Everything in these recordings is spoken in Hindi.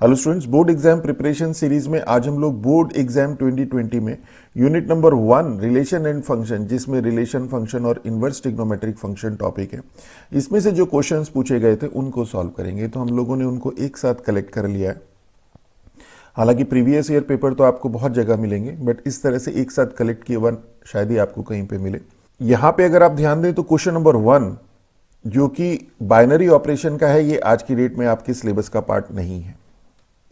Hello students, board exam preparation series में आज हम लोग बोर्ड एग्जाम 2020 में unit number 1 relation and function, जिसमें रिलेशन फंक्शन और इनवर्स ट्रिग्नोमेट्रिक फंक्शन टॉपिक है, इसमें से जो क्वेश्चंस पूछे गए थे उनको सॉल्व करेंगे। तो हम लोगों ने उनको एक साथ कलेक्ट कर लिया है। हालांकि प्रीवियस ईयर पेपर तो आपको बहुत जगह मिलेंगे, बट इस तरह से एक साथ कलेक्ट किए हुआ शायद ही आपको कहीं पे मिले। यहाँ पे अगर आप ध्यान दें तो क्वेश्चन नंबर 1 जो कि बाइनरी ऑपरेशन का है, ये आज की डेट में आपके सिलेबस का पार्ट नहीं है।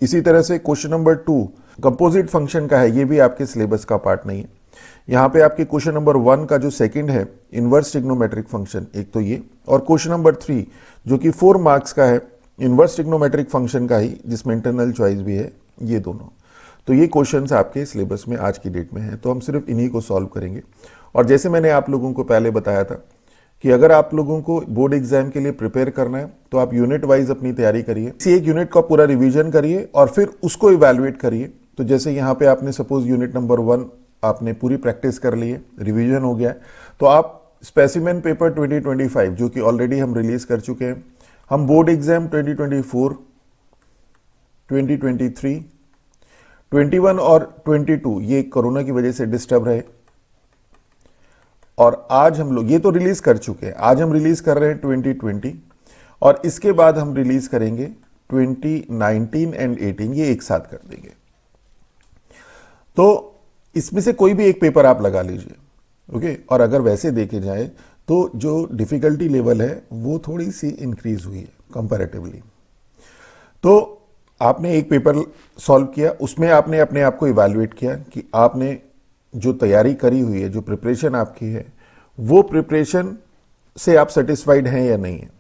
इसी तरह से क्वेश्चन नंबर 2 कंपोजिट फंक्शन का है, ये भी आपके सिलेबस का पार्ट नहीं है। यहाँ पे आपके क्वेश्चन नंबर 1 का जो सेकंड है इनवर्स ट्रिग्नोमेट्रिक फंक्शन, एक तो ये, और क्वेश्चन नंबर 3 जो कि 4 मार्क्स का है इनवर्स ट्रिग्नोमेट्रिक फंक्शन का ही, जिसमें इंटरनल चॉइस भी है, ये दोनों। तो ये क्वेश्चंस आपके सिलेबस में आज की डेट में है, तो हम सिर्फ इन्हीं को सॉल्व करेंगे। और जैसे मैंने आप लोगों को पहले बताया था कि अगर आप लोगों को बोर्ड एग्जाम के लिए प्रिपेयर करना है तो आप यूनिट वाइज अपनी तैयारी करिए, किसी एक यूनिट का पूरा रिवीजन करिए और फिर उसको इवैल्यूएट करिए। तो जैसे यहाँ पे आपने सपोज यूनिट नंबर 1 आपने पूरी प्रैक्टिस कर ली है, रिवीजन हो गया है, तो आप स्पेसिमेन पेपर 2025 जो कि ऑलरेडी हम रिलीज कर चुके हैं, हम बोर्ड एग्जाम 2024, 2023, 21 और 22 ये कोरोना की वजह से डिस्टर्ब रहे, और आज हम लोग ये तो रिलीज कर चुके हैं। आज हम रिलीज कर रहे हैं 2020 और इसके बाद हम रिलीज करेंगे 2019 एंड 18, ये एक साथ कर देंगे। तो इसमें से कोई भी एक पेपर आप लगा लीजिए, ओके। और अगर वैसे देखे जाए तो जो डिफिकल्टी लेवल है वो थोड़ी सी इंक्रीज हुई है कंपैरेटिवली। तो आपने एक पेपर सॉल्व किया, उसमें आपने अपने आप को इवैल्यूएट किया कि आपने जो तैयारी करी हुई है, जो प्रिपरेशन आपकी है, वो प्रिपरेशन से आप सेटिस्फाइड हैं या नहीं है,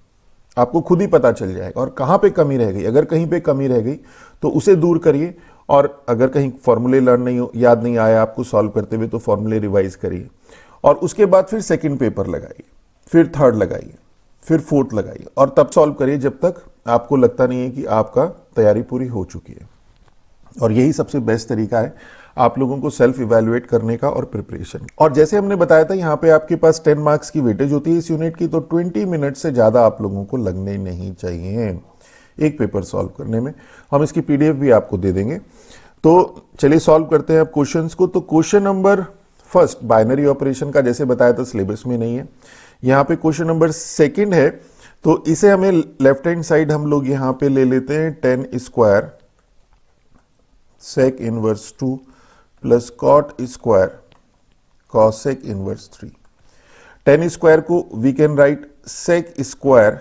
आपको खुद ही पता चल जाएगा। और कहाँ पे कमी रह गई, अगर कहीं पे कमी रह गई तो उसे दूर करिए, और अगर कहीं फॉर्मूले लर्न नहीं याद नहीं आया आपको सॉल्व करते हुए तो फॉर्मूले रिवाइज करिए, और उसके बाद फिर सेकंड पेपर लगाइए, फिर थर्ड लगाइए, फिर फोर्थ लगाइए, और तब सॉल्व करिए जब तक आपको लगता नहीं है कि आपका तैयारी पूरी हो चुकी है। और यही सबसे बेस्ट तरीका है आप लोगों को सेल्फ इवैल्यूएट करने का और प्रिपरेशन। और जैसे हमने बताया था यहाँ पे आपके पास 10 मार्क्स की वेटेज होती है इस यूनिट की, तो 20 मिनट से ज्यादा आप लोगों को लगने नहीं चाहिए एक पेपर सॉल्व करने में। हम इसकी पीडीएफ भी आपको दे देंगे। तो चलिए सॉल्व करते हैं अब क्वेश्चंस को। तो question number first binary operation का, जैसे बताया था सिलेबस में नहीं है। यहाँ पे क्वेश्चन नंबर सेकेंड है, तो इसे हमें लेफ्ट हैंड साइड हम लोग यहाँ पे ले लेते हैं 10 square sec inverse 2 plus cot square cosec inverse 3। 10 square को we can write sec square,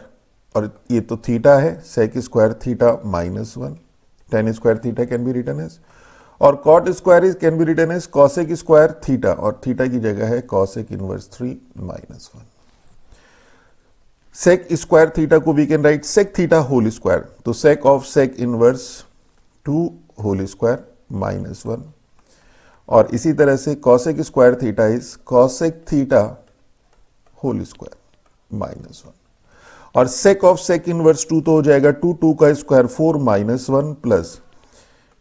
और ये तो थीटा है, sec square theta -1, 10 square theta can be written as, और cot square is can be written as cosec square theta, और थीटा की जगह है cosec inverse 3 -1। Sec square theta को we can write sec theta whole square, तो सेक of sec inverse 2 whole square -1, और इसी तरह से cosec square theta is cosec theta whole square -1, और सेक ऑफ सेक इनवर्स 2 तो हो जाएगा 2 का square 4 -1 plus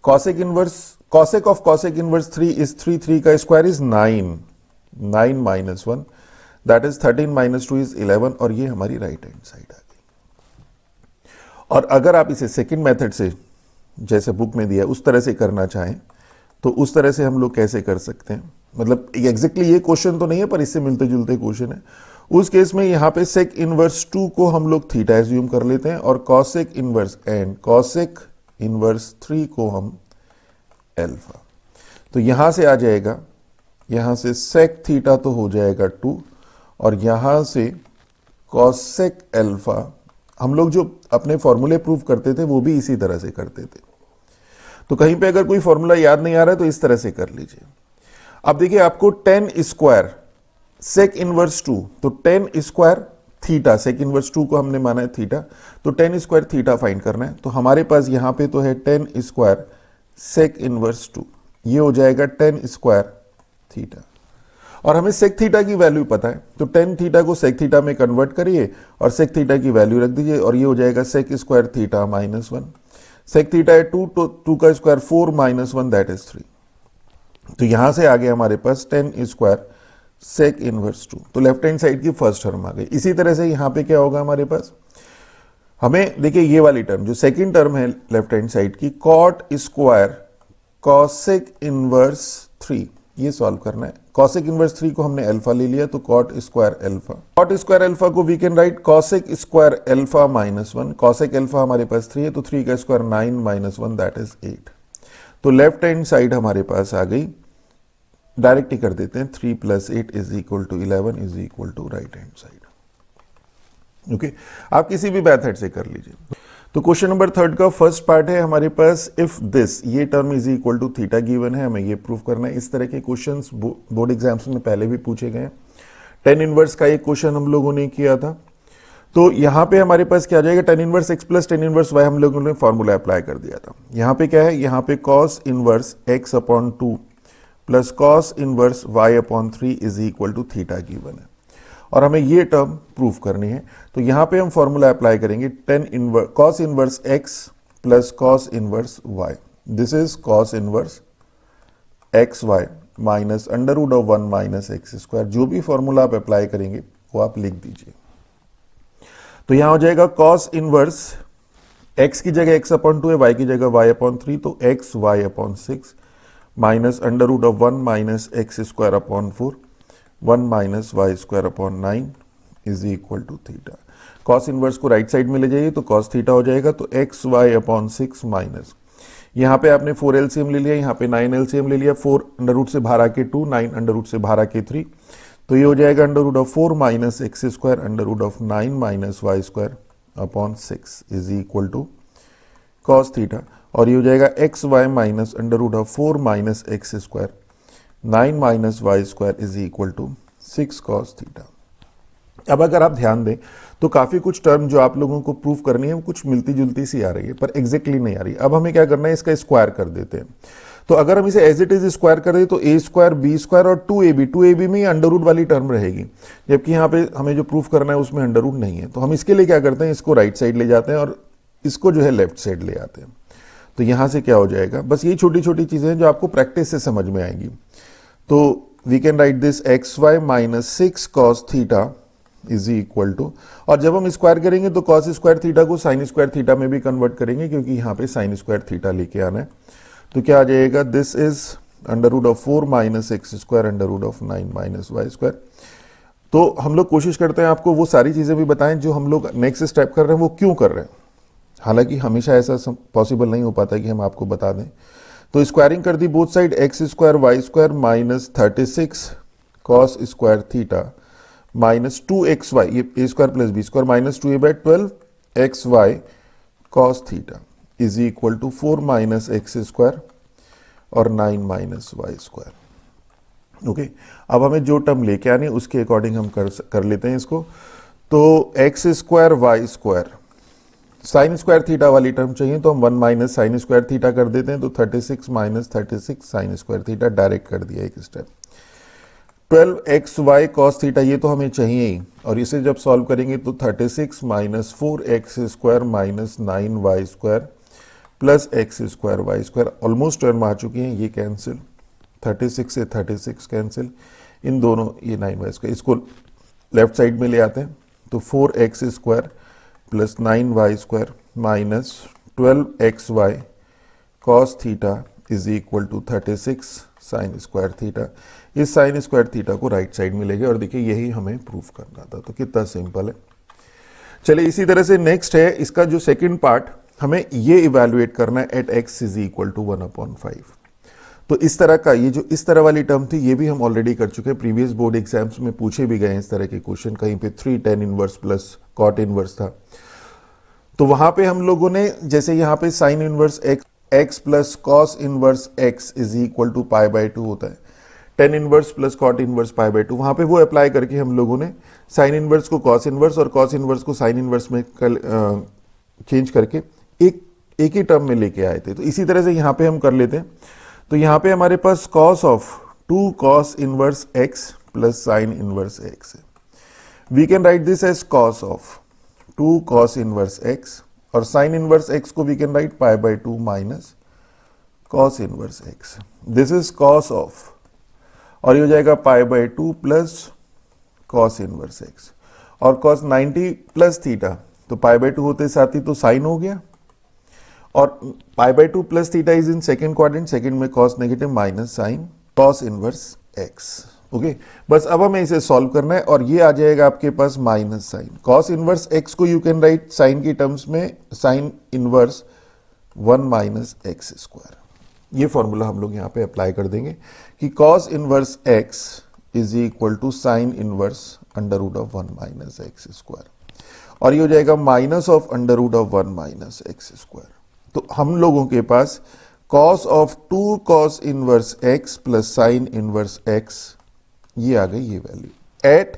cosec inverse, cosec of cosec inverse 3 is 3 का square is 9 -1, that is 13 - 2 is 11, और ये हमारी राइट हैंड साइड आ गई। और अगर आप इसे सेकेंड मेथड से, जैसे बुक में दिया उस तरह से करना चाहें तो उस तरह से हम लोग कैसे कर सकते हैं, मतलब एग्जैक्टली ये क्वेश्चन तो नहीं है पर इससे मिलते जुलते क्वेश्चन है। उस केस में यहाँ पे सेक इनवर्स 2 को हम लोग थीटा एज्यूम कर लेते हैं, और cosec inverse and cosec inverse 3 को हम एल्फा। तो यहां से आ जाएगा, यहां से सेक थीटा तो हो जाएगा 2, और यहां से कॉसेक एल्फा। हम लोग जो अपने फॉर्मूले प्रूव करते थे वो भी इसी तरह से करते थे, तो कहीं पे अगर कोई फॉर्मूला याद नहीं आ रहा है तो इस तरह से कर लीजिए। अब देखिए आपको 10 स्क्वायर सेक इनवर्स 2, तो 10 स्क्वायर थीटा, सेक इनवर्स 2 को हमने माना है थीटा, तो 10 स्क्वायर थीटा फाइंड करना है। तो हमारे पास यहां पे तो है 10 स्क्वायर सेक इनवर्स 2, ये हो जाएगा 10 स्क्वायर थीटा, और हमें सेक थीटा की वैल्यू पता है, तो 10 थीटा को सेक थीटा में कन्वर्ट करिए और सेक थीटा की वैल्यू रख दीजिए, और ये हो जाएगा sec square theta -1, sec theta है 2, तो 2 का स्क्वायर 4 -1 दैट इज 3। तो यहां से आ गया हमारे पास 10 स्क्वायर सेक इनवर्स 2, तो लेफ्ट हैंड साइड की फर्स्ट टर्म आ गई। इसी तरह से यहां पे क्या होगा हमारे पास, हमें देखिए ये वाली टर्म जो सेकंड टर्म है लेफ्ट हैंड साइड की, कॉट स्क्वायर कॉसेक इनवर्स 3, ये सॉल्व करना है। कॉसेक इनवर्स 3 को हमने अल्फा ले लिया तो cot square alpha, cot square alpha को we can write cosec square alpha -1, cosec alpha हमारे पास 3 है तो 3 का स्क्वायर 9 - 1 दैट इज 8। तो लेफ्ट हैंड साइड हमारे पास आ गई, डायरेक्ट ही कर देते हैं, 3 + 8 = 11 = राइट हैंड साइड। ओके, आप किसी भी मेथड से कर लीजिए। तो क्वेश्चन नंबर 3 का फर्स्ट पार्ट है हमारे पास, इफ दिस, ये term is equal to theta given है, हमें ये प्रूव करना है। इस तरह के क्वेश्चंस बोर्ड एग्जाम्स में पहले भी पूछे गए हैं। टेन इनवर्स का एक क्वेश्चन हम लोगों ने किया था। तो यहाँ पे हमारे पास क्या आ जाएगा, tan inverse x plus tan inverse y हम लोगों ने फॉर्मूला अप्लाई कर दिया था। यहाँ पे क्या है, यहाँ पे cos inverse x/2 plus cos inverse y/3 is equal to theta given है और हमें ये टर्म प्रूफ करनी है। तो यहाँ पे हम फॉर्मूला अप्लाई करेंगे, cos inverse x plus cos inverse y, this is cos inverse xy minus √1 minus x²। जो भी फॉर्मूला आप अप्लाई करेंगे वो आप लिख दीजिए। तो यहां हो जाएगा cos इनवर्स x की जगह x/2 है, y की जगह y/3, तो xy/6 minus √1 minus x²/4 1 minus y²/9 is equal to theta. cos inverse को राइट साइड में ले जाइए तो cos थीटा हो जाएगा, तो xy/6 माइनस, यहाँ पे आपने 4 एलसीएम ले लिया, यहाँ पे 9 एलसीएम ले लिया, 4 अंडर रूट से बाहर आके 2, 9 अंडर रूट से बाहर आके 3, तो ये हो जाएगा √4 minus x² √9 minus y²/6 is equal to cos theta, और ये हो जाएगा xy minus √4 minus x² 9 minus y² is equal to 6 cos theta. अब अगर आप ध्यान दें तो काफी कुछ टर्म जो आप लोगों को प्रूफ करनी है वो कुछ मिलती जुलती सी आ रही है, पर एग्जैक्टली नहीं आ रही। अब हमें क्या करना है, इसका स्क्वायर कर देते हैं। तो अगर हम इसे एज इट इज स्क्वायर कर दें तो a² b² और 2ab में अंडर रूट वाली टर्म रहेगी, जबकि यहाँ पे हमें जो प्रूफ करना है उसमें अंडर रूट नहीं है। तो हम इसके लिए क्या करते हैं, इसको राइट साइड ले जाते हैं और इसको जो है लेफ्ट साइड ले आते हैं। तो यहाँ से क्या हो जाएगा, बस ये छोटी छोटी चीजें हैं जो आपको प्रैक्टिस से समझ में आएंगी। तो we can write this xy minus 6 cos theta is equal to, और जब हम स्क्वायर करेंगे तो cos स्क्वायर थीटा को sin स्क्वायर थीटा में भी कन्वर्ट करेंगे, क्योंकि यहाँ पे sin स्क्वायर थीटा लेके आना है। तो क्या आ जाएगा, this is √4 minus x² √9 minus y²। तो हम लोग कोशिश करते हैं आपको वो सारी चीजें भी बताएं जो हम लोग नेक्स्ट स्टेप कर रहे हैं वो क्यों कर रहे हैं। हालांकि हमेशा ऐसा पॉसिबल नहीं हो पाता कि हम आपको बता दें। तो स्क्वायरिंग कर दी both side, x² y² minus 36 cos square theta minus 2xy, ये a² plus b² minus 2a/12 xy cos theta is equal to 4 minus x² और 9 माइनस y²। ओके, अब हमें जो टर्म लेके आने उसके अकॉर्डिंग हम कर लेते हैं इसको। तो x² y² sign square theta वाली टर्म चाहिए तो हम 1 माइनस साइन स्क्वायर थीटा कर देते हैं, तो 36 minus 36 sine square theta, direct कर दिया एक स्टेप। 12xy cos थीटा ये तो हमें चाहिए ही, और इसे जब सॉल्व करेंगे तो 36 minus 4x² minus 9y² plus x² y², almost term आ चुकी हैं, ये कैंसिल, 36 से 36 कैंसिल, इन दोनों ये 9y², इसको लेफ्ट साइड में ले आते हैं। तो 4x² plus 9y² minus 12xy cos theta is equal to 36 sine square theta. इस साइन स्क्वायर थीटा को राइट साइड में ले गए और देखिए यही हमें प्रूफ करना था। तो कितना सिंपल है। चलिए इसी तरह से नेक्स्ट है इसका जो सेकंड पार्ट, हमें ये इवैल्यूएट करना है at x is equal to 1/5। तो इस तरह का, ये जो इस तरह वाली टर्म थी ये भी हम ऑलरेडी कर चुके हैं, प्रीवियस बोर्ड एग्जाम्स में पूछे भी गए इस तरह के क्वेश्चन। कहीं पे 3 tan inverse plus cot inverse था, तो वहां पे हम लोगों ने जैसे यहाँ पे sine inverse x plus cos inverse x is equal to π/2 होता है, tan inverse plus cot inverse π/2, वहां पे वो अप्लाई करके हम लोगों ने साइन इनवर्स को cos इनवर्स और cos इनवर्स को साइन इनवर्स में चेंज करके एक ही टर्म में लेके आए थे। तो इसी तरह से यहाँ पे हम कर लेते हैं। तो यहाँ पे हमारे पास cos of 2 cos inverse x plus sine inverse x है। We can write this as cos of 2 cos inverse x, और साइन इनवर्स x को we can write π/2 minus cos inverse x। This is cos of, और ये हो जाएगा π/2 प्लस cos इनवर्स x, और cos 90 प्लस थीटा, तो पाई बाय 2 होते साथ ही तो साइन हो गया, और pi by 2 plus theta is in second quadrant, second में cos negative minus sine cos inverse x. Okay, बस अब हमें इसे सॉल्व करना है और ये आ जाएगा आपके पास minus sine cos inverse x को यू कैन राइट साइन की टर्म्स में sine inverse 1 minus x square. ये फॉर्मूला हम लोग यहाँ पे अप्लाई कर देंगे कि cos inverse x is equal to sine inverse under root of 1 minus x square, और ये हो जाएगा minus of under root of 1 minus x square. तो हम लोगों के पास cos of 2 cos inverse x plus sine inverse x, ये आ गई ये value at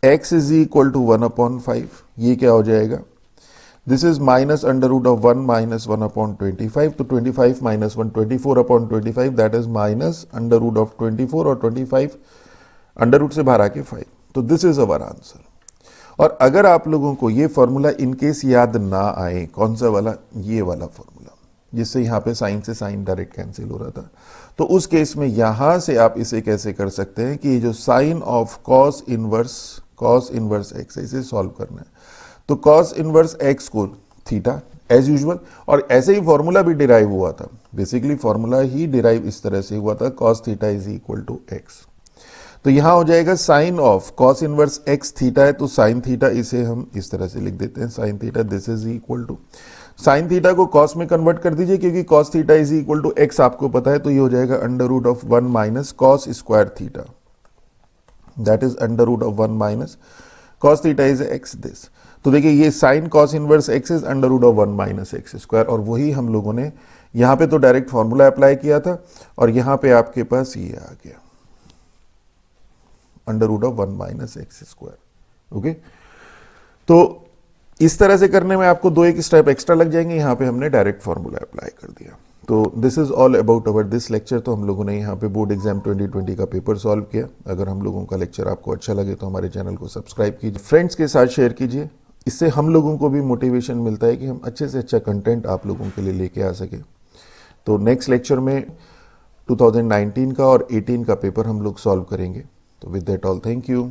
x is equal to 1/5। ये क्या हो जाएगा, this is minus under root of 1 minus 1/25, तो 25 minus 1 24/25, that is minus under root of 24 और 25 अंडर रूट से बाहर आके 5। तो दिस इज अवर आंसर। और अगर आप लोगों को ये फॉर्मूला इनकेस याद ना आए, कौन सा वाला, ये वाला फॉर्मूला जिससे यहाँ पे साइन से साइन डायरेक्ट कैंसिल हो रहा था, तो उस केस में यहां से आप इसे कैसे कर सकते हैं कि ये जो sine of cos inverse x है, इसे सॉल्व करना है। तो कॉस इनवर्स एक्स को थीटा एज यूजुअल, और ऐसे ही फॉर्मूला भी डिराइव हुआ था, बेसिकली फॉर्मूला ही डिराइव इस तरह से हुआ था, cos theta is equal to x. तो यहां हो जाएगा sine of cos inverse x theta है, तो साइन थीटा इसे हम इस तरह से लिख देते हैं, sine theta this is equal to, sine theta को कॉस में कन्वर्ट कर दीजिए क्योंकि cos theta is equal to x आपको पता है, तो ये हो जाएगा under root of 1 minus cos square theta, that is under root of 1 minus cos theta is x this. तो देखिए ये sine cos inverse x is under root of 1 minus x square, और वही हम लोगों ने यहां पे तो डायरेक्ट फॉर्मूला अप्लाई किया था, और यहां पे आपके पास ये आ गया under root of 1 minus x square. Okay, तो इस तरह से करने में आपको 2-1 स्टेप एक्स्ट्रा लग जाएंगे, यहाँ पे हमने डायरेक्ट फॉर्मूला अप्लाई कर दिया। तो this is all about our this lecture. तो हम लोगों ने यहाँ पे बोर्ड एग्जाम 2020 का पेपर सॉल्व किया। अगर हम लोगों का लेक्चर आपको अच्छा लगे तो हमारे चैनल को सब्सक्राइब कीजिए, फ्रेंड्स के साथ शेयर कीजिए, इससे हम लोगों को भी मोटिवेशन मिलता है कि हम अच्छे से अच्छा कंटेंट आप लोगों के लिए लेके आ सके। तो नेक्स्ट लेक्चर में 2019 का और 18 का पेपर हम लोग सॉल्व करेंगे। तो with that all, thank you.